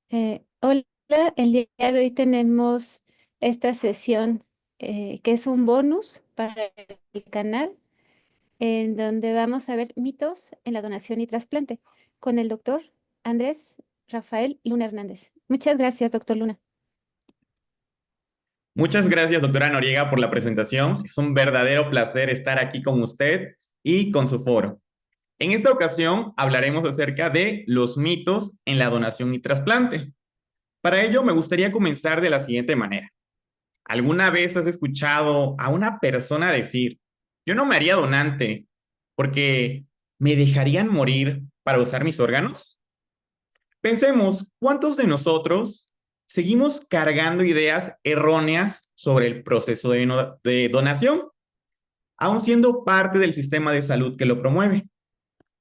Hola, el día de hoy tenemos esta sesión que es un bonus para el canal, en donde vamos a ver mitos en la donación y trasplante con el doctor Andrés Rafael Luna Hernández. Muchas gracias, doctor Luna. Muchas gracias, doctora Noriega, por la presentación. Es un verdadero placer estar aquí con usted y con su foro. En esta ocasión hablaremos acerca de los mitos en la donación y trasplante. Para ello, me gustaría comenzar de la siguiente manera. ¿Alguna vez has escuchado a una persona decir, yo no me haría donante porque me dejarían morir para usar mis órganos? Pensemos, ¿cuántos de nosotros seguimos cargando ideas erróneas sobre el proceso de donación, aun siendo parte del sistema de salud que lo promueve?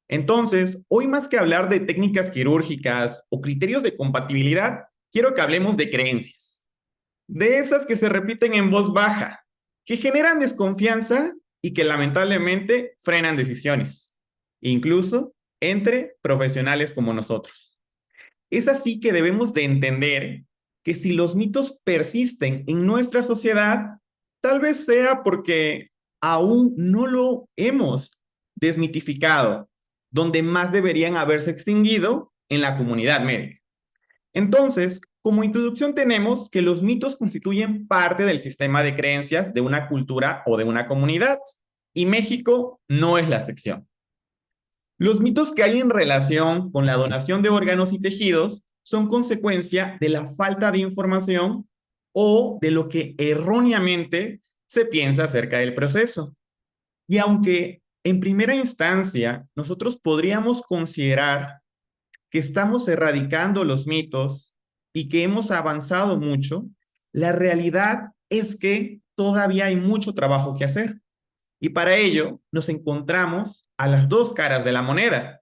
Entonces, hoy más que hablar de técnicas quirúrgicas o criterios de compatibilidad, quiero que hablemos de creencias, de esas que se repiten en voz baja, que generan desconfianza y que lamentablemente frenan decisiones, incluso entre profesionales como nosotros. Es así que debemos de entender que si los mitos persisten en nuestra sociedad, tal vez sea porque aún no lo hemos desmitificado, donde más deberían haberse extinguido en la comunidad médica. Entonces, como introducción tenemos que los mitos constituyen parte del sistema de creencias de una cultura o de una comunidad, y México no es la excepción. Los mitos que hay en relación con la donación de órganos y tejidos son consecuencia de la falta de información o de lo que erróneamente se piensa acerca del proceso. Y aunque en primera instancia nosotros podríamos considerar que estamos erradicando los mitos y que hemos avanzado mucho, la realidad es que todavía hay mucho trabajo que hacer. Y para ello nos encontramos a las dos caras de la moneda.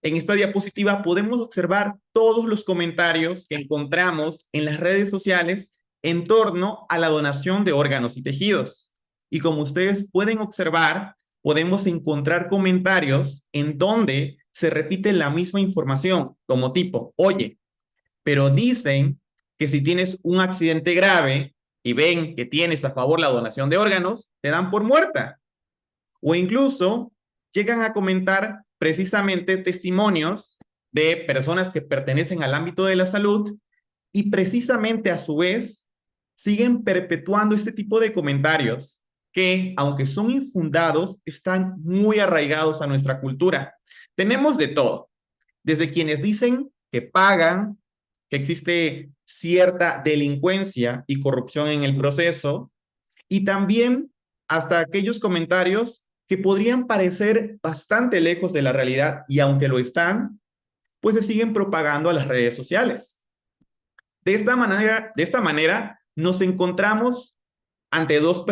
En esta diapositiva podemos observar todos los comentarios que encontramos en las redes sociales en torno a la donación de órganos y tejidos. Y como ustedes pueden observar, podemos encontrar comentarios en donde se repite la misma información, como tipo, oye, pero dicen que si tienes un accidente grave y ven que tienes a favor la donación de órganos, te dan por muerta. O incluso llegan a comentar precisamente testimonios de personas que pertenecen al ámbito de la salud y precisamente a su vez siguen perpetuando este tipo de comentarios que, aunque son infundados, están muy arraigados a nuestra cultura. Tenemos de todo, desde quienes dicen que pagan, que existe cierta delincuencia y corrupción en el proceso, y también hasta aquellos comentarios que podrían parecer bastante lejos de la realidad y aunque lo están, pues se siguen propagando a las redes sociales. De esta manera nos encontramos ante dos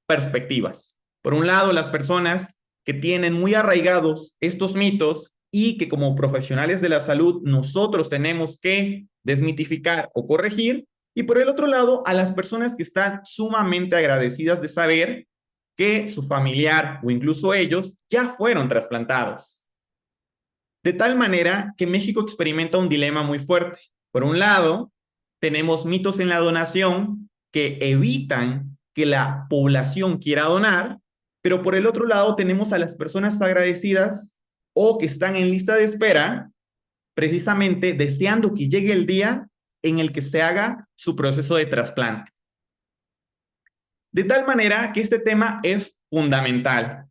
perspectivas. Por un lado, las personas que tienen muy arraigados estos mitos y que como profesionales de la salud nosotros tenemos que desmitificar o corregir, y por el otro lado, a las personas que están sumamente agradecidas de saber que su familiar o incluso ellos ya fueron trasplantados. De tal manera que México experimenta un dilema muy fuerte. Por un lado, tenemos mitos en la donación que evitan que la población quiera donar, pero por el otro lado tenemos a las personas agradecidas o que están en lista de espera, precisamente deseando que llegue el día en el que se haga su proceso de trasplante. De tal manera que este tema es fundamental.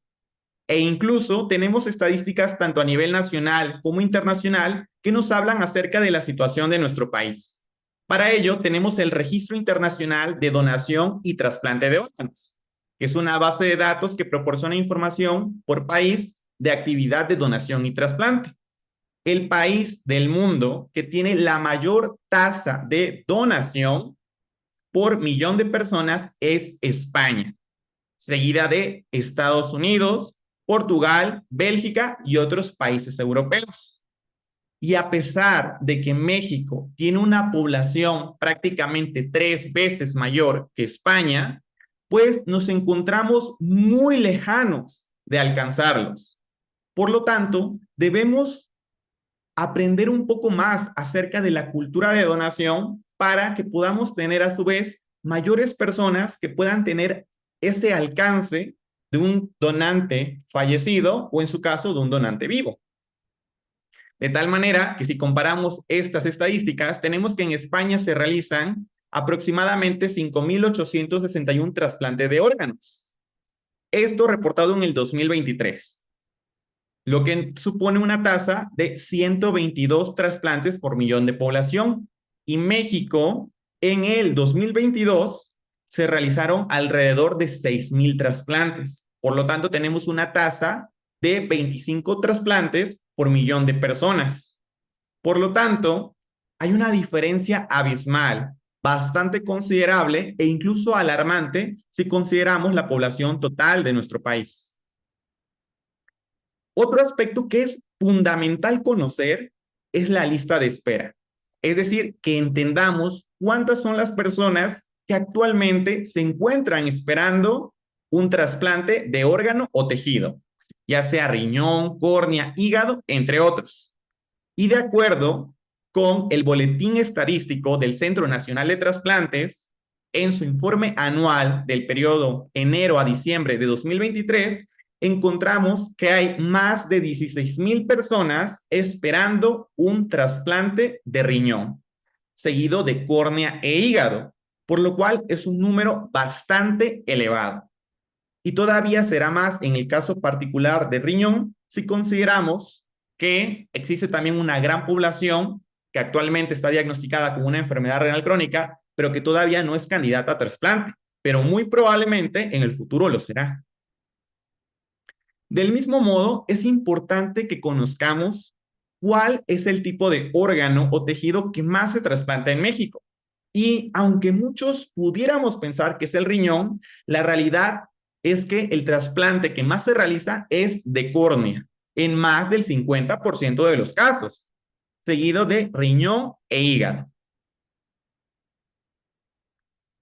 E incluso tenemos estadísticas tanto a nivel nacional como internacional que nos hablan acerca de la situación de nuestro país. Para ello, tenemos el Registro Internacional de Donación y Trasplante de Órganos, que es una base de datos que proporciona información por país de actividad de donación y trasplante. El país del mundo que tiene la mayor tasa de donación por millón de personas es España, seguida de Estados Unidos, Portugal, Bélgica y otros países europeos. Y a pesar de que México tiene una población prácticamente 3 veces mayor que España, pues nos encontramos muy lejanos de alcanzarlos. Por lo tanto, debemos aprender un poco más acerca de la cultura de donación para que podamos tener a su vez mayores personas que puedan tener ese alcance de un donante fallecido o en su caso de un donante vivo. De tal manera que si comparamos estas estadísticas, tenemos que en España se realizan aproximadamente 5.861 trasplantes de órganos. Esto reportado en el 2023, lo que supone una tasa de 122 trasplantes por millón de población. Y México, en el 2022, se realizaron alrededor de 6.000 trasplantes. Por lo tanto, tenemos una tasa de 25 trasplantes por millón de personas. Por lo tanto, hay una diferencia abismal, bastante considerable e incluso alarmante si consideramos la población total de nuestro país. Otro aspecto que es fundamental conocer es la lista de espera. Es decir, que entendamos cuántas son las personas que actualmente se encuentran esperando un trasplante de órgano o tejido, ya sea riñón, córnea, hígado, entre otros. Y de acuerdo con el Boletín Estadístico del Centro Nacional de Trasplantes, en su informe anual del periodo enero a diciembre de 2023, encontramos que hay más de 16,000 personas esperando un trasplante de riñón, seguido de córnea e hígado, por lo cual es un número bastante elevado. Y todavía será más en el caso particular de riñón si consideramos que existe también una gran población que actualmente está diagnosticada con una enfermedad renal crónica, pero que todavía no es candidata a trasplante, pero muy probablemente en el futuro lo será. Del mismo modo, es importante que conozcamos cuál es el tipo de órgano o tejido que más se trasplanta en México. Y aunque muchos pudiéramos pensar que es el riñón, la realidad es que el trasplante que más se realiza es de córnea, en más del 50% de los casos, seguido de riñón e hígado.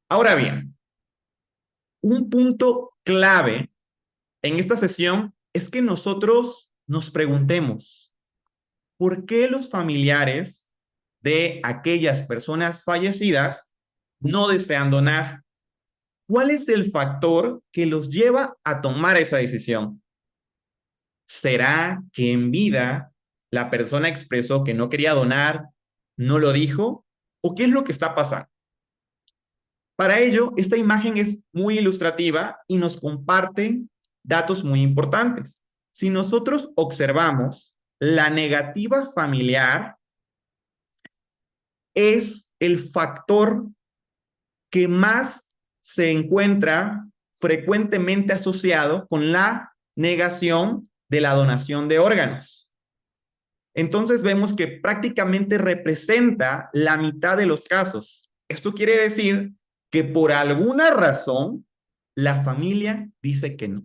Ahora bien, un punto clave en esta sesión es que nosotros nos preguntemos, ¿por qué los familiares de aquellas personas fallecidas no desean donar? ¿Cuál es el factor que los lleva a tomar esa decisión? ¿Será que en vida la persona expresó que no quería donar, no lo dijo? ¿O qué es lo que está pasando? Para ello, esta imagen es muy ilustrativa y nos comparte datos muy importantes. Si nosotros observamos, la negativa familiar es el factor que más se encuentra frecuentemente asociado con la negación de la donación de órganos. Entonces vemos que prácticamente representa la mitad de los casos. Esto quiere decir que por alguna razón la familia dice que no.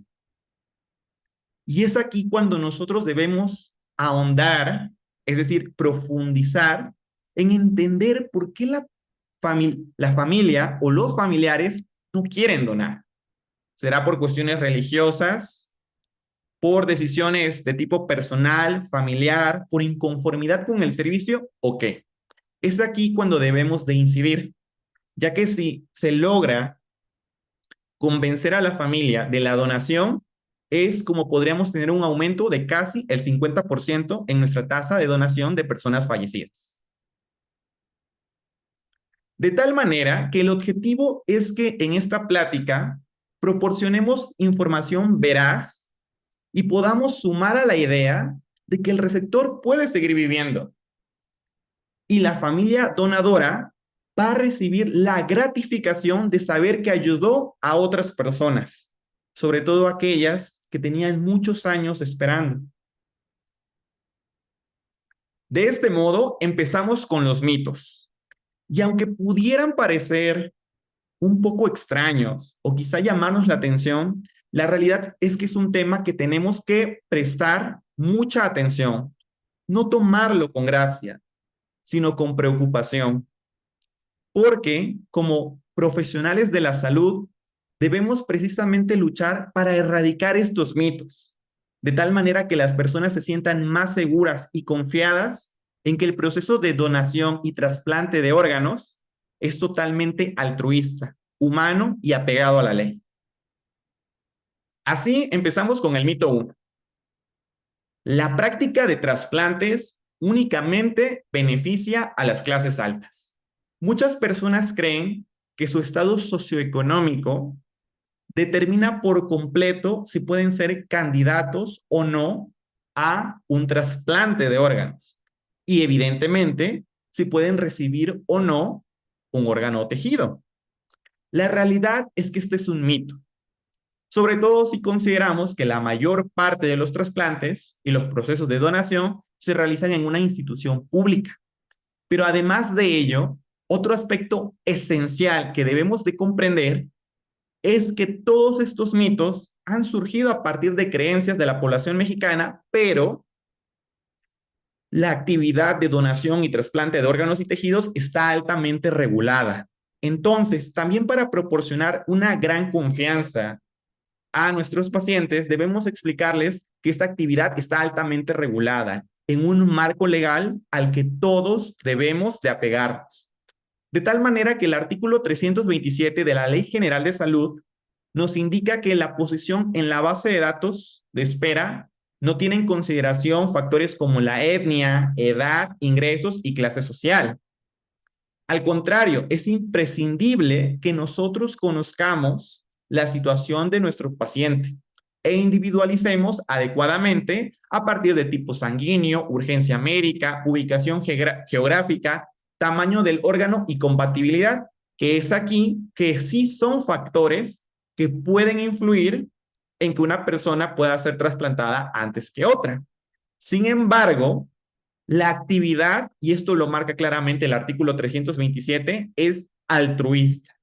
Y es aquí cuando nosotros debemos ahondar, es decir, profundizar en entender por qué la familia o los familiares no quieren donar. ¿Será por cuestiones religiosas, por decisiones de tipo personal, familiar, por inconformidad con el servicio o qué? Es aquí cuando debemos de incidir, ya que si se logra convencer a la familia de la donación, es como podríamos tener un aumento de casi el 50% en nuestra tasa de donación de personas fallecidas. De tal manera que el objetivo es que en esta plática proporcionemos información veraz y podamos sumar a la idea de que el receptor puede seguir viviendo y la familia donadora va a recibir la gratificación de saber que ayudó a otras personas, sobre todo aquellas que tenían muchos años esperando. De este modo, empezamos con los mitos. Y aunque pudieran parecer un poco extraños o quizá llamarnos la atención, la realidad es que es un tema que tenemos que prestar mucha atención, no tomarlo con gracia, sino con preocupación, porque como profesionales de la salud debemos precisamente luchar para erradicar estos mitos, de tal manera que las personas se sientan más seguras y confiadas en que el proceso de donación y trasplante de órganos es totalmente altruista, humano y apegado a la ley. Así empezamos con el mito 1. La práctica de trasplantes únicamente beneficia a las clases altas. Muchas personas creen que su estado socioeconómico determina por completo si pueden ser candidatos o no a un trasplante de órganos. Y evidentemente, si pueden recibir o no un órgano tejido. La realidad es que este es un mito, sobre todo si consideramos que la mayor parte de los trasplantes y los procesos de donación se realizan en una institución pública. Pero además de ello, otro aspecto esencial que debemos de comprender es que todos estos mitos han surgido a partir de creencias de la población mexicana, pero la actividad de donación y trasplante de órganos y tejidos está altamente regulada. Entonces, también para proporcionar una gran confianza a nuestros pacientes, debemos explicarles que esta actividad está altamente regulada en un marco legal al que todos debemos de apegarnos. De tal manera que el artículo 327 de la Ley General de Salud nos indica que la posición en la base de datos de espera no tiene en consideración factores como la etnia, edad, ingresos y clase social. Al contrario, es imprescindible que nosotros conozcamos la situación de nuestro paciente e individualicemos adecuadamente a partir de tipo sanguíneo, urgencia médica, ubicación geográfica, tamaño del órgano y compatibilidad, que es aquí que sí son factores que pueden influir en que una persona pueda ser trasplantada antes que otra. Sin embargo, la actividad, y esto lo marca claramente el artículo 327, es altruista,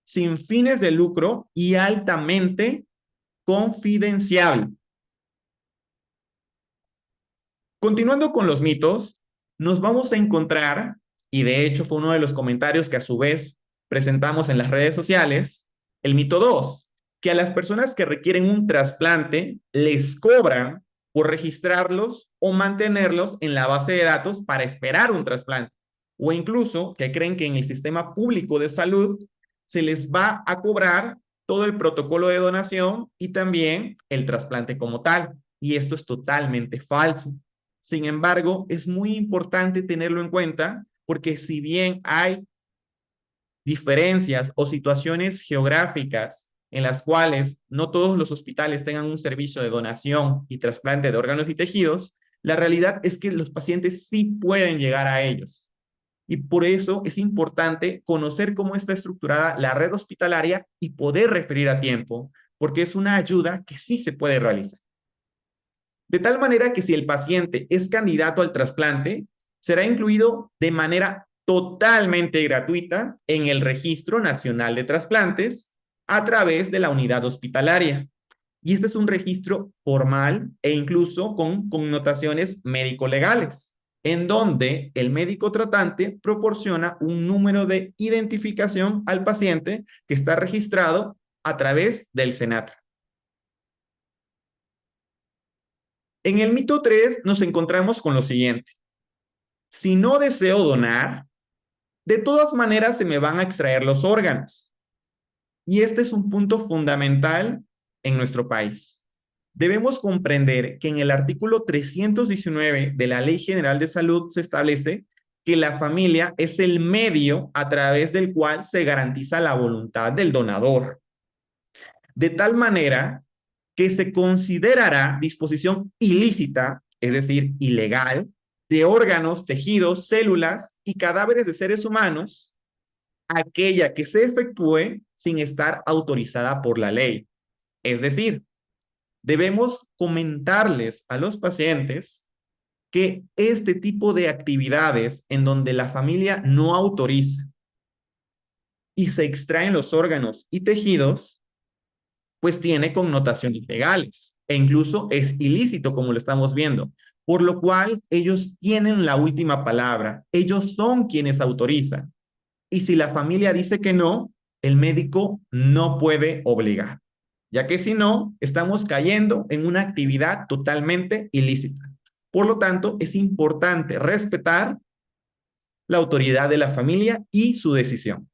sin fines de lucro y altamente confidenciable. Continuando con los mitos, nos vamos a encontrar, y de hecho fue uno de los comentarios que a su vez presentamos en las redes sociales, el mito 2, que a las personas que requieren un trasplante les cobran por registrarlos o mantenerlos en la base de datos para esperar un trasplante. O incluso que creen que en el sistema público de salud se les va a cobrar todo el protocolo de donación y también el trasplante como tal. Y esto es totalmente falso. Sin embargo, es muy importante tenerlo en cuenta porque si bien hay diferencias o situaciones geográficas en las cuales no todos los hospitales tengan un servicio de donación y trasplante de órganos y tejidos, la realidad es que los pacientes sí pueden llegar a ellos. Y por eso es importante conocer cómo está estructurada la red hospitalaria y poder referir a tiempo, porque es una ayuda que sí se puede realizar. De tal manera que si el paciente es candidato al trasplante, será incluido de manera totalmente gratuita en el Registro Nacional de Trasplantes a través de la unidad hospitalaria. Y este es un registro formal e incluso con connotaciones médico-legales, en donde el médico tratante proporciona un número de identificación al paciente que está registrado a través del SENATRA. En el mito 3 nos encontramos con lo siguiente. Si no deseo donar, de todas maneras se me van a extraer los órganos. Y este es un punto fundamental en nuestro país. Debemos comprender que en el artículo 319 de la Ley General de Salud se establece que la familia es el medio a través del cual se garantiza la voluntad del donador. De tal manera que se considerará disposición ilícita, es decir, ilegal, de órganos, tejidos, células y cadáveres de seres humanos, aquella que se efectúe sin estar autorizada por la ley. Es decir, debemos comentarles a los pacientes que este tipo de actividades en donde la familia no autoriza y se extraen los órganos y tejidos, pues tiene connotaciones legales e incluso es ilícito como lo estamos viendo, por lo cual ellos tienen la última palabra, ellos son quienes autorizan. Y si la familia dice que no, el médico no puede obligar, ya que si no, estamos cayendo en una actividad totalmente ilícita. Por lo tanto, es importante respetar la autoridad de la familia y su decisión.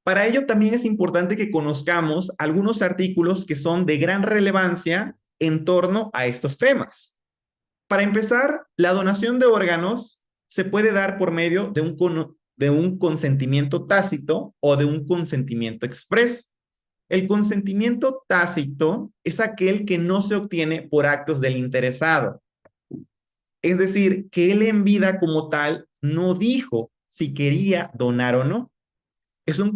Para ello también es importante que conozcamos algunos artículos que son de gran relevancia en torno a estos temas. Para empezar, la donación de órganos se puede dar por medio de un consentimiento tácito o de un consentimiento expreso. El consentimiento tácito es aquel que no se obtiene por actos del interesado. Es decir, que él en vida como tal no dijo si quería donar o no. Es un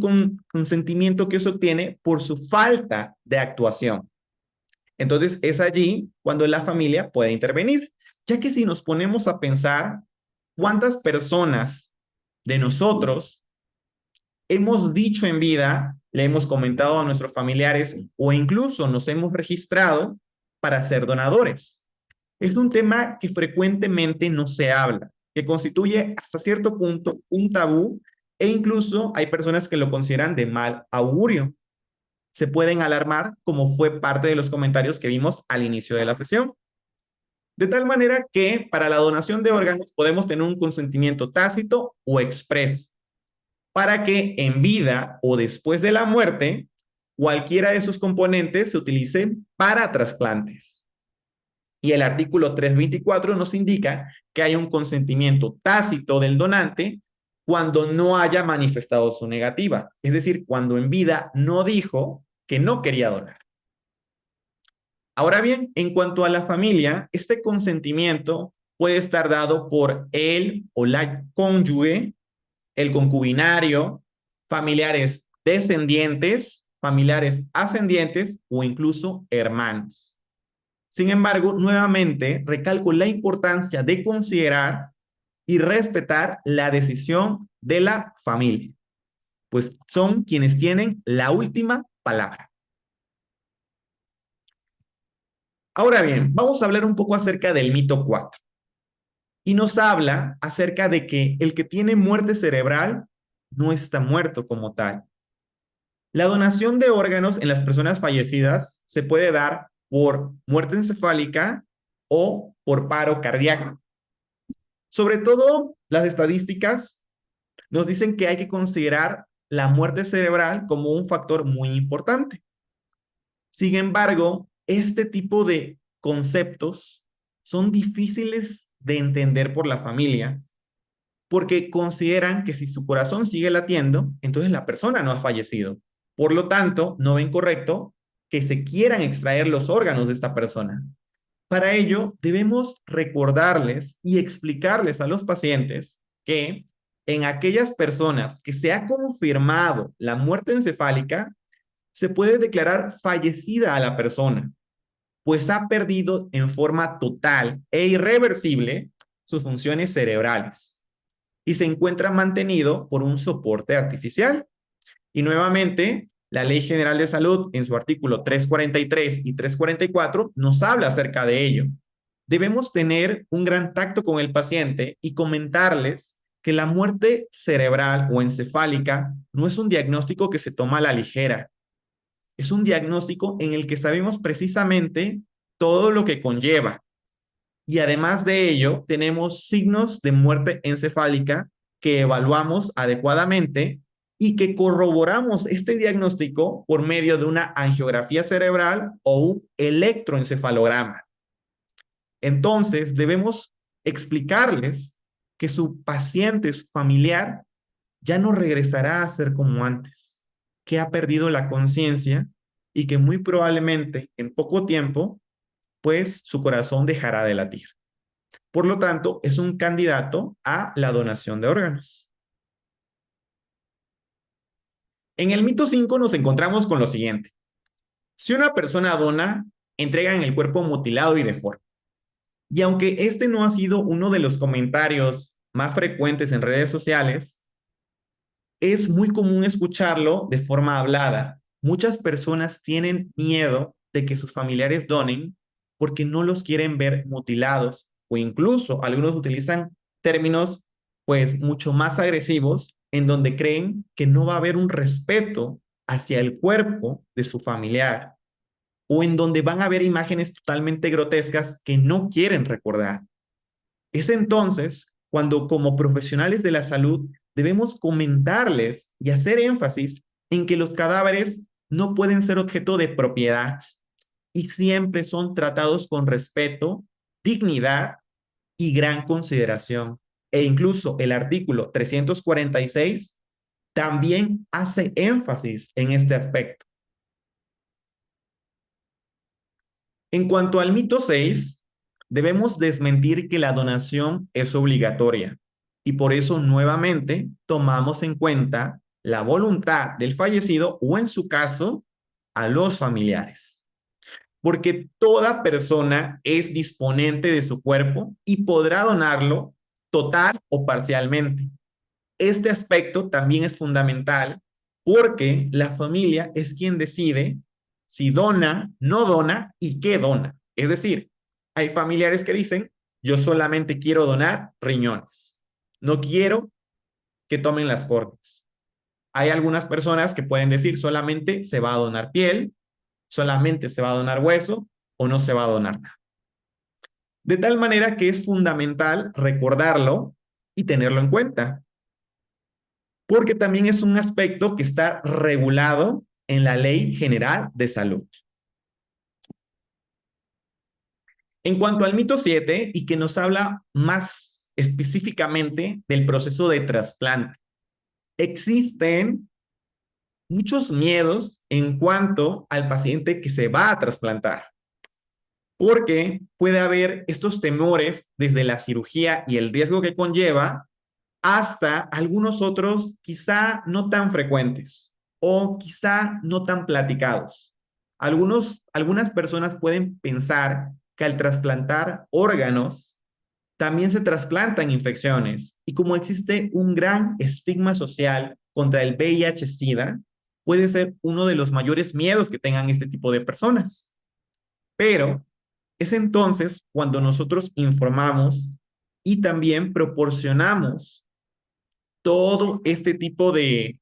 consentimiento que se obtiene por su falta de actuación. Entonces es allí cuando la familia puede intervenir, ya que si nos ponemos a pensar cuántas personas de nosotros hemos dicho en vida, le hemos comentado a nuestros familiares o incluso nos hemos registrado para ser donadores. Es un tema que frecuentemente no se habla, que constituye hasta cierto punto un tabú e incluso hay personas que lo consideran de mal augurio. Se pueden alarmar como fue parte de los comentarios que vimos al inicio de la sesión. De tal manera que para la donación de órganos podemos tener un consentimiento tácito o expreso para que en vida o después de la muerte cualquiera de sus componentes se utilicen para trasplantes. Y el artículo 324 nos indica que hay un consentimiento tácito del donante cuando no haya manifestado su negativa, es decir, cuando en vida no dijo que no quería donar. Ahora bien, en cuanto a la familia, este consentimiento puede estar dado por él o la cónyuge, el concubinario, familiares descendientes, familiares ascendientes o incluso hermanos. Sin embargo, nuevamente recalco la importancia de considerar y respetar la decisión de la familia, pues son quienes tienen la última palabra. Ahora bien, vamos a hablar un poco acerca del mito 4. Y nos habla acerca de que el que tiene muerte cerebral no está muerto como tal. La donación de órganos en las personas fallecidas se puede dar por muerte encefálica o por paro cardíaco. Sobre todo, las estadísticas nos dicen que hay que considerar la muerte cerebral como un factor muy importante. Sin embargo, este tipo de conceptos son difíciles de entender por la familia porque consideran que si su corazón sigue latiendo, entonces la persona no ha fallecido. Por lo tanto, no ven correcto que se quieran extraer los órganos de esta persona. Para ello, debemos recordarles y explicarles a los pacientes que en aquellas personas que se ha confirmado la muerte encefálica, se puede declarar fallecida a la persona, pues ha perdido en forma total e irreversible sus funciones cerebrales y se encuentra mantenido por un soporte artificial. Y nuevamente, la Ley General de Salud en su artículo 343 y 344 nos habla acerca de ello. Debemos tener un gran tacto con el paciente y comentarles que la muerte cerebral o encefálica no es un diagnóstico que se toma a la ligera. Es un diagnóstico en el que sabemos precisamente todo lo que conlleva. Y además de ello, tenemos signos de muerte encefálica que evaluamos adecuadamente y que corroboramos este diagnóstico por medio de una angiografía cerebral o un electroencefalograma. Entonces, debemos explicarles que su paciente, su familiar, ya no regresará a ser como antes, que ha perdido la conciencia y que muy probablemente en poco tiempo, pues su corazón dejará de latir. Por lo tanto, es un candidato a la donación de órganos. En el mito 5 nos encontramos con lo siguiente. Si una persona dona, entregan el cuerpo mutilado y deforme. Y aunque este no ha sido uno de los comentarios más frecuentes en redes sociales, es muy común escucharlo de forma hablada. Muchas personas tienen miedo de que sus familiares donen porque no los quieren ver mutilados o incluso algunos utilizan términos pues mucho más agresivos en donde creen que no va a haber un respeto hacia el cuerpo de su familiar o en donde van a ver imágenes totalmente grotescas que no quieren recordar. Es entonces cuando como profesionales de la salud debemos comentarles y hacer énfasis en que los cadáveres no pueden ser objeto de propiedad y siempre son tratados con respeto, dignidad y gran consideración. E incluso el artículo 346 también hace énfasis en este aspecto. En cuanto al mito 6, debemos desmentir que la donación es obligatoria y por eso nuevamente tomamos en cuenta la voluntad del fallecido o en su caso a los familiares. Porque toda persona es disponente de su cuerpo y podrá donarlo total o parcialmente. Este aspecto también es fundamental porque la familia es quien decide si dona, no dona y qué dona. Es decir, hay familiares que dicen, yo solamente quiero donar riñones, no quiero que tomen las córneas. Hay algunas personas que pueden decir, solamente se va a donar piel, solamente se va a donar hueso o no se va a donar nada. De tal manera que es fundamental recordarlo y tenerlo en cuenta, porque también es un aspecto que está regulado en la Ley General de Salud. En cuanto al mito 7, y que nos habla más específicamente del proceso de trasplante, existen muchos miedos en cuanto al paciente que se va a trasplantar, porque puede haber estos temores desde la cirugía y el riesgo que conlleva hasta algunos otros quizá no tan frecuentes o quizá no tan platicados. Algunas personas pueden pensar que al trasplantar órganos también se trasplantan infecciones y como existe un gran estigma social contra el VIH-Sida, puede ser uno de los mayores miedos que tengan este tipo de personas. Pero es entonces cuando nosotros informamos y también proporcionamos todo este tipo de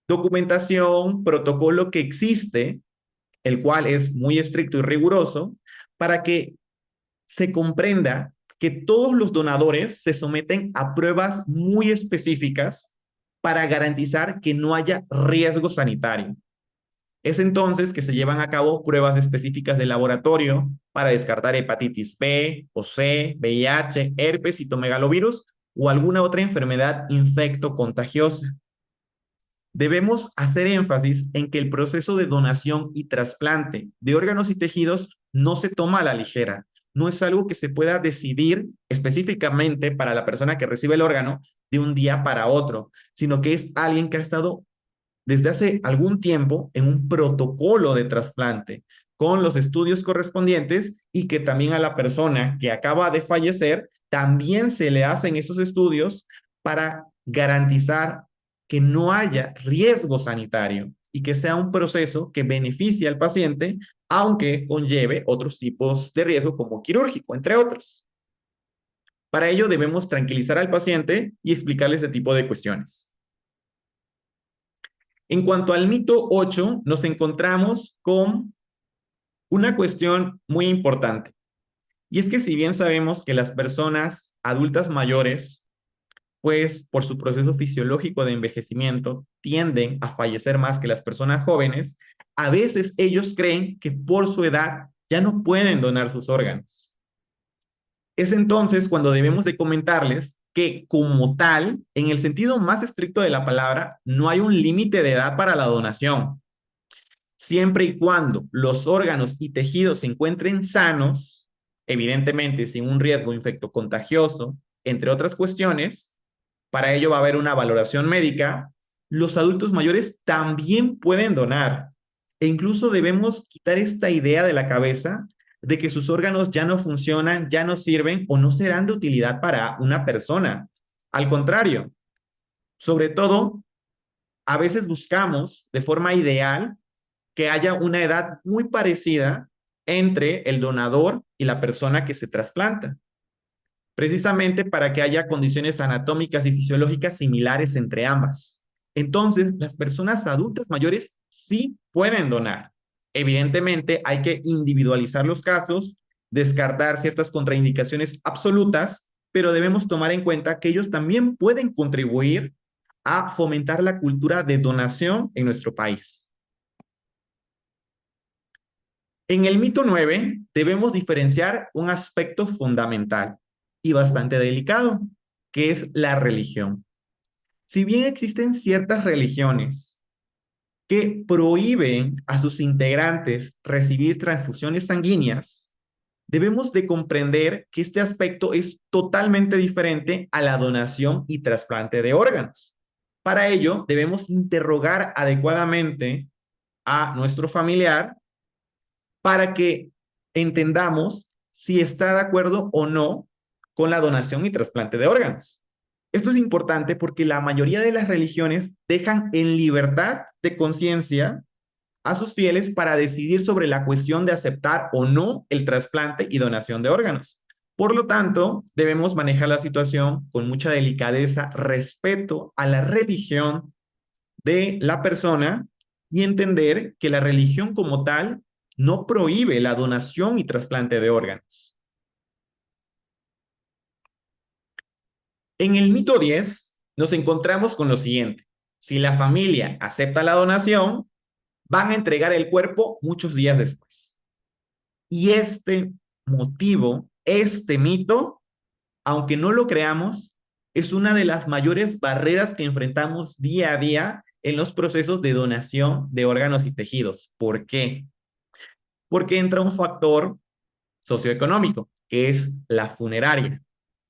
documentación, protocolo que existe, el cual es muy estricto y riguroso, para que se comprenda que todos los donadores se someten a pruebas muy específicas para garantizar que no haya riesgo sanitario. Es entonces que se llevan a cabo pruebas específicas de laboratorio para descartar hepatitis B o C, VIH, herpes, citomegalovirus o alguna otra enfermedad infecto-contagiosa. Debemos hacer énfasis en que el proceso de donación y trasplante de órganos y tejidos no se toma a la ligera. No es algo que se pueda decidir específicamente para la persona que recibe el órgano de un día para otro, sino que es alguien que ha estado desde hace algún tiempo en un protocolo de trasplante con los estudios correspondientes y que también a la persona que acaba de fallecer también se le hacen esos estudios para garantizar que no haya riesgo sanitario y que sea un proceso que beneficie al paciente, aunque conlleve otros tipos de riesgo como quirúrgico, entre otros. Para ello debemos tranquilizar al paciente y explicarle este tipo de cuestiones. En cuanto al mito 8, nos encontramos con una cuestión muy importante. Y es que si bien sabemos que las personas adultas mayores, pues por su proceso fisiológico de envejecimiento, tienden a fallecer más que las personas jóvenes, a veces ellos creen que por su edad ya no pueden donar sus órganos. Es entonces cuando debemos de comentarles que como tal, en el sentido más estricto de la palabra, no hay un límite de edad para la donación. Siempre y cuando los órganos y tejidos se encuentren sanos, evidentemente sin un riesgo infectocontagioso, entre otras cuestiones, para ello va a haber una valoración médica, los adultos mayores también pueden donar. E incluso debemos quitar esta idea de la cabeza de que sus órganos ya no funcionan, ya no sirven o no serán de utilidad para una persona. Al contrario, sobre todo, a veces buscamos de forma ideal que haya una edad muy parecida entre el donador y la persona que se trasplanta, precisamente para que haya condiciones anatómicas y fisiológicas similares entre ambas. Entonces, las personas adultas mayores sí pueden donar. Evidentemente, hay que individualizar los casos, descartar ciertas contraindicaciones absolutas, pero debemos tomar en cuenta que ellos también pueden contribuir a fomentar la cultura de donación en nuestro país. En el mito 9 debemos diferenciar un aspecto fundamental y bastante delicado, que es la religión. Si bien existen ciertas religiones que prohíben a sus integrantes recibir transfusiones sanguíneas, debemos de comprender que este aspecto es totalmente diferente a la donación y trasplante de órganos. Para ello, debemos interrogar adecuadamente a nuestro familiar para que entendamos si está de acuerdo o no con la donación y trasplante de órganos. Esto es importante porque la mayoría de las religiones dejan en libertad de conciencia a sus fieles para decidir sobre la cuestión de aceptar o no el trasplante y donación de órganos. Por lo tanto, debemos manejar la situación con mucha delicadeza, respeto a la religión de la persona y entender que la religión como tal no prohíbe la donación y trasplante de órganos. En el mito 10 nos encontramos con lo siguiente. Si la familia acepta la donación, van a entregar el cuerpo muchos días después. Y este motivo, este mito, aunque no lo creamos, es una de las mayores barreras que enfrentamos día a día en los procesos de donación de órganos y tejidos. ¿Por qué? Porque entra un factor socioeconómico, que es la funeraria.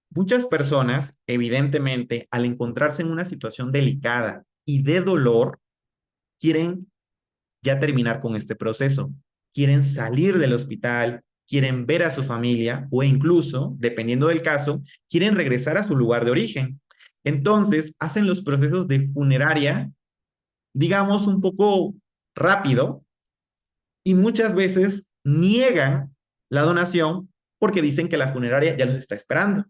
Muchas personas, evidentemente, al encontrarse en una situación delicada y de dolor, quieren ya terminar con este proceso. Quieren salir del hospital, quieren ver a su familia o incluso, dependiendo del caso, quieren regresar a su lugar de origen. Entonces, hacen los procesos de funeraria, digamos, un poco rápido y muchas veces niegan la donación porque dicen que la funeraria ya los está esperando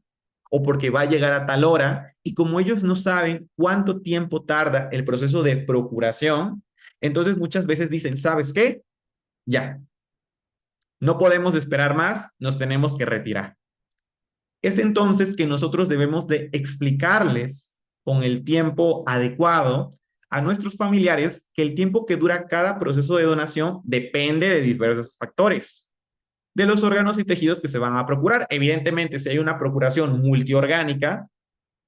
o porque va a llegar a tal hora y como ellos no saben cuánto tiempo tarda el proceso de procuración, entonces muchas veces dicen, ¿sabes qué? Ya, no podemos esperar más, nos tenemos que retirar. Es entonces que nosotros debemos de explicarles con el tiempo adecuado a nuestros familiares que el tiempo que dura cada proceso de donación depende de diversos factores, de los órganos y tejidos que se van a procurar. Evidentemente, si hay una procuración multiorgánica,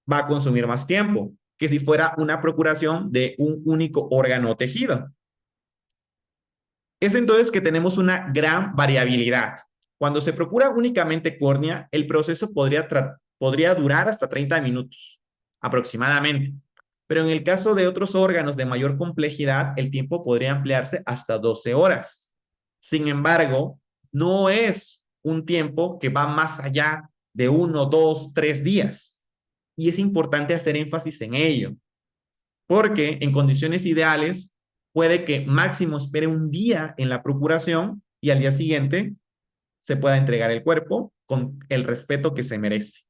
va a consumir más tiempo que si fuera una procuración de un único órgano o tejido. Es entonces que tenemos una gran variabilidad. Cuando se procura únicamente córnea, el proceso podría durar hasta 30 minutos aproximadamente. Pero en el caso de otros órganos de mayor complejidad, el tiempo podría ampliarse hasta 12 horas. Sin embargo, no es un tiempo que va más allá de 1, 2, 3 días. Y es importante hacer énfasis en ello, porque en condiciones ideales puede que máximo espere un día en la procuración y al día siguiente se pueda entregar el cuerpo con el respeto que se merece.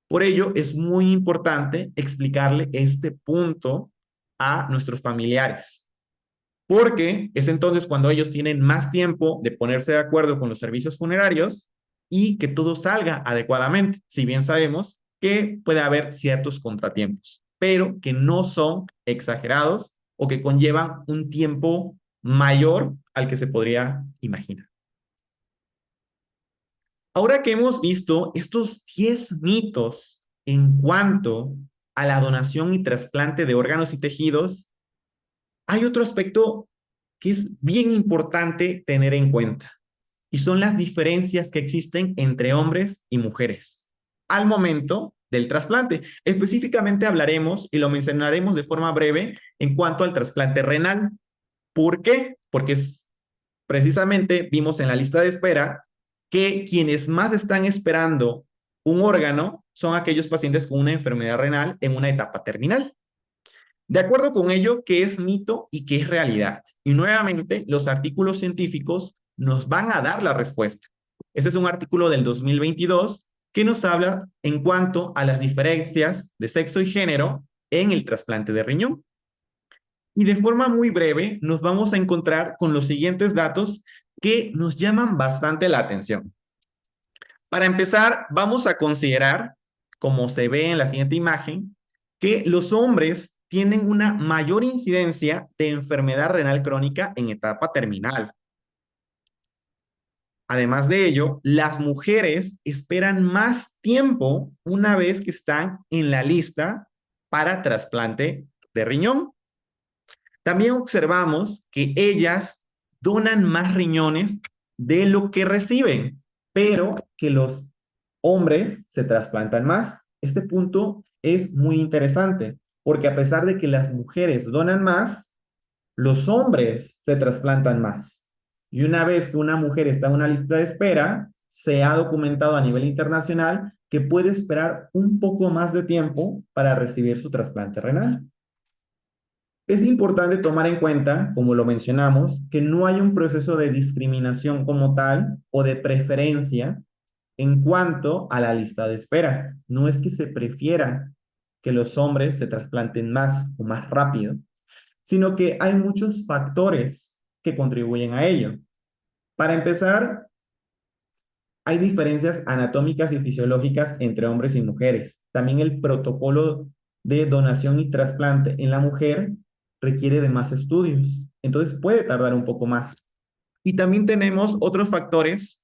Por ello, es muy importante explicarle este punto a nuestros familiares, porque es entonces cuando ellos tienen más tiempo de ponerse de acuerdo con los servicios funerarios y que todo salga adecuadamente, si bien sabemos que puede haber ciertos contratiempos, pero que no son exagerados o que conllevan un tiempo mayor al que se podría imaginar. Ahora que hemos visto estos 10 mitos en cuanto a la donación y trasplante de órganos y tejidos, hay otro aspecto que es bien importante tener en cuenta, y son las diferencias que existen entre hombres y mujeres al momento del trasplante. Específicamente hablaremos y lo mencionaremos de forma breve en cuanto al trasplante renal. ¿Por qué? Porque precisamente vimos en la lista de espera que quienes más están esperando un órgano son aquellos pacientes con una enfermedad renal en una etapa terminal. De acuerdo con ello, ¿qué es mito y qué es realidad? Y nuevamente, los artículos científicos nos van a dar la respuesta. Este es un artículo del 2022 que nos habla en cuanto a las diferencias de sexo y género en el trasplante de riñón. Y de forma muy breve nos vamos a encontrar con los siguientes datos que nos llaman bastante la atención. Para empezar, vamos a considerar, como se ve en la siguiente imagen, que los hombres tienen una mayor incidencia de enfermedad renal crónica en etapa terminal. Además de ello, las mujeres esperan más tiempo una vez que están en la lista para trasplante de riñón. También observamos que ellas donan más riñones de lo que reciben, pero que los hombres se trasplantan más. Este punto es muy interesante, porque a pesar de que las mujeres donan más, los hombres se trasplantan más. Y una vez que una mujer está en una lista de espera, se ha documentado a nivel internacional que puede esperar un poco más de tiempo para recibir su trasplante renal. Es importante tomar en cuenta, como lo mencionamos, que no hay un proceso de discriminación como tal o de preferencia en cuanto a la lista de espera. No es que se prefiera que los hombres se trasplanten más o más rápido, sino que hay muchos factores que contribuyen a ello. Para empezar, hay diferencias anatómicas y fisiológicas entre hombres y mujeres. También el protocolo de donación y trasplante en la mujer requiere de más estudios, entonces puede tardar un poco más. Y también tenemos otros factores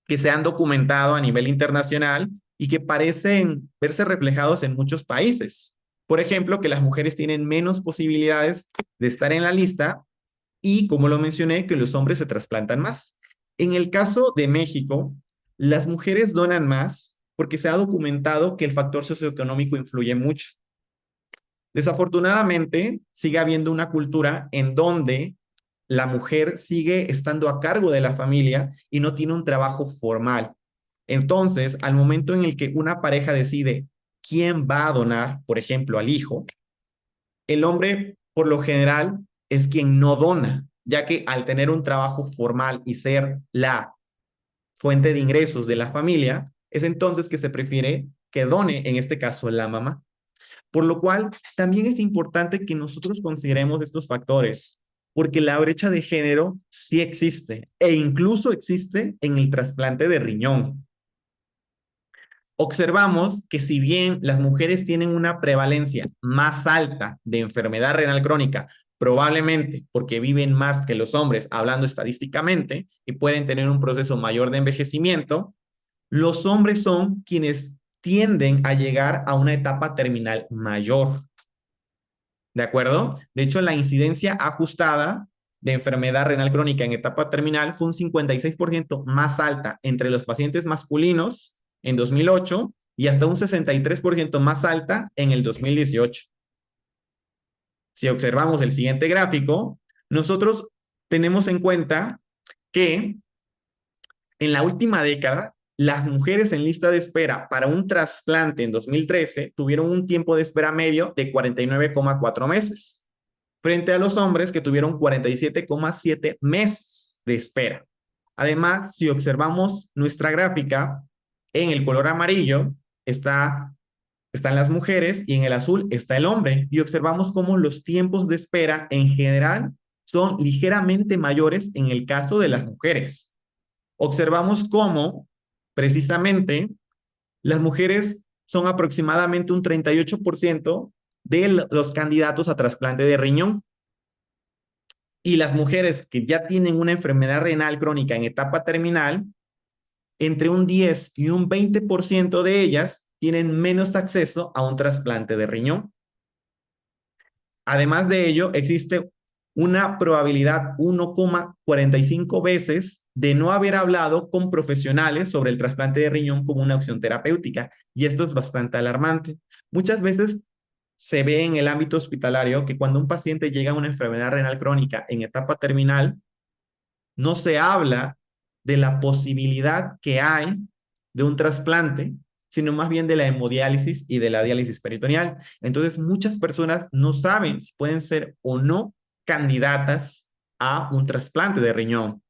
que se han documentado a nivel internacional y que parecen verse reflejados en muchos países. Por ejemplo, que las mujeres tienen menos posibilidades de estar en la lista y, como lo mencioné, que los hombres se trasplantan más. En el caso de México, las mujeres donan más porque se ha documentado que el factor socioeconómico influye mucho. Desafortunadamente, sigue habiendo una cultura en donde la mujer sigue estando a cargo de la familia y no tiene un trabajo formal. Entonces, al momento en el que una pareja decide quién va a donar, por ejemplo, al hijo, el hombre, por lo general, es quien no dona, ya que al tener un trabajo formal y ser la fuente de ingresos de la familia, es entonces que se prefiere que done, en este caso, la mamá. Por lo cual, también es importante que nosotros consideremos estos factores, porque la brecha de género sí existe e incluso existe en el trasplante de riñón. Observamos que si bien las mujeres tienen una prevalencia más alta de enfermedad renal crónica, probablemente porque viven más que los hombres, hablando estadísticamente, y pueden tener un proceso mayor de envejecimiento, los hombres son quienes tienden a llegar a una etapa terminal mayor. ¿De acuerdo? De hecho, la incidencia ajustada de enfermedad renal crónica en etapa terminal fue un 56% más alta entre los pacientes masculinos en 2008 y hasta un 63% más alta en el 2018. Si observamos el siguiente gráfico, nosotros tenemos en cuenta que en la última década, las mujeres en lista de espera para un trasplante en 2013 tuvieron un tiempo de espera medio de 49,4 meses, frente a los hombres que tuvieron 47,7 meses de espera. Además, si observamos nuestra gráfica, en el color amarillo están las mujeres y en el azul está el hombre. Y observamos cómo los tiempos de espera en general son ligeramente mayores en el caso de las mujeres. Observamos cómo precisamente las mujeres son aproximadamente un 38% de los candidatos a trasplante de riñón. Y las mujeres que ya tienen una enfermedad renal crónica en etapa terminal, entre un 10 y un 20% de ellas tienen menos acceso a un trasplante de riñón. Además de ello, existe una probabilidad 1,45 veces de no haber hablado con profesionales sobre el trasplante de riñón como una opción terapéutica. Y esto es bastante alarmante. Muchas veces se ve en el ámbito hospitalario que cuando un paciente llega a una enfermedad renal crónica en etapa terminal, no se habla de la posibilidad que hay de un trasplante, sino más bien de la hemodiálisis y de la diálisis peritoneal. Entonces, muchas personas no saben si pueden ser o no candidatas a un trasplante de riñón.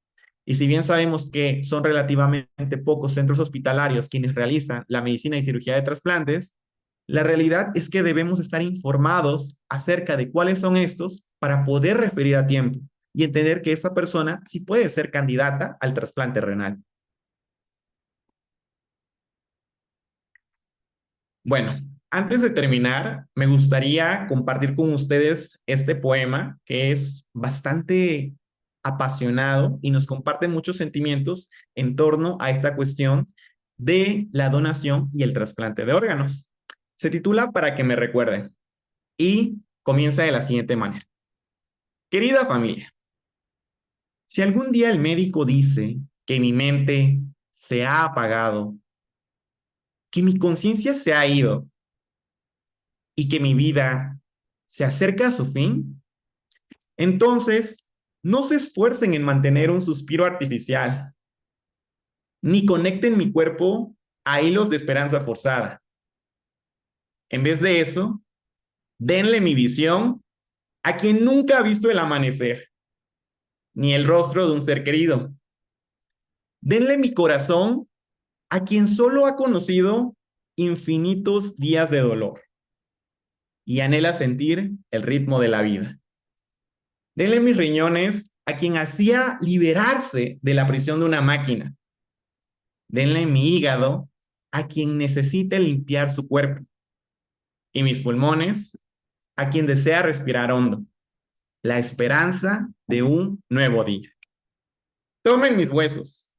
Y si bien sabemos que son relativamente pocos centros hospitalarios quienes realizan la medicina y cirugía de trasplantes, La realidad es que debemos estar informados acerca de cuáles son estos para poder referir a tiempo y entender que esa persona sí puede ser candidata al trasplante renal. Bueno, antes de terminar, me gustaría compartir con ustedes este poema que es bastante apasionado y nos comparte muchos sentimientos en torno a esta cuestión de la donación y el trasplante de órganos. Se titula Para que me recuerden y comienza de la siguiente manera. Querida familia, si algún día el médico dice que mi mente se ha apagado, que mi conciencia se ha ido y que mi vida se acerca a su fin, entonces no se esfuercen en mantener un suspiro artificial, ni conecten mi cuerpo a hilos de esperanza forzada. En vez de eso, denle mi visión a quien nunca ha visto el amanecer, ni el rostro de un ser querido. Denle mi corazón a quien solo ha conocido infinitos días de dolor y anhela sentir el ritmo de la vida. Denle mis riñones a quien hacía liberarse de la prisión de una máquina. Denle mi hígado a quien necesite limpiar su cuerpo y mis pulmones a quien desea respirar hondo. La esperanza de un nuevo día. Tomen mis huesos,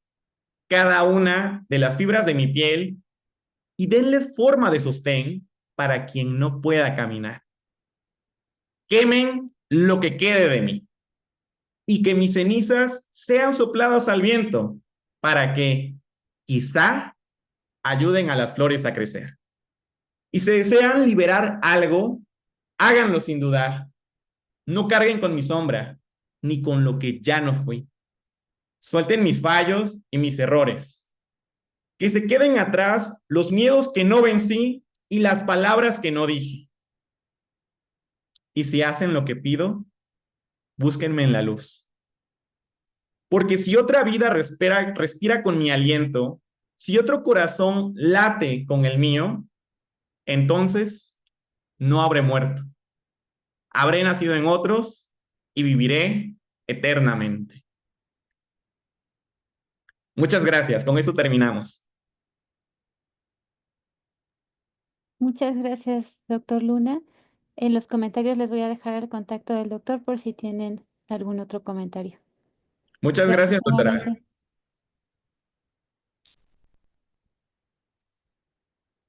cada una de las fibras de mi piel y denles forma de sostén para quien no pueda caminar. Quemen lo que quede de mí y que mis cenizas sean sopladas al viento para que quizá ayuden a las flores a crecer. Y si desean liberar algo, háganlo sin dudar. No carguen con mi sombra, ni con lo que ya no fui. Suelten mis fallos y mis errores. Que se queden atrás los miedos que no vencí y las palabras que no dije. Y si hacen lo que pido, búsquenme en la luz. Porque si otra vida respira con mi aliento, si otro corazón late con el mío, entonces no habré muerto. Habré nacido en otros y viviré eternamente. Muchas gracias. Con esto terminamos. Muchas gracias, doctor Luna. En los comentarios les voy a dejar el contacto del doctor por si tienen algún otro comentario. Muchas Gracias gracias, doctora. nuevamente.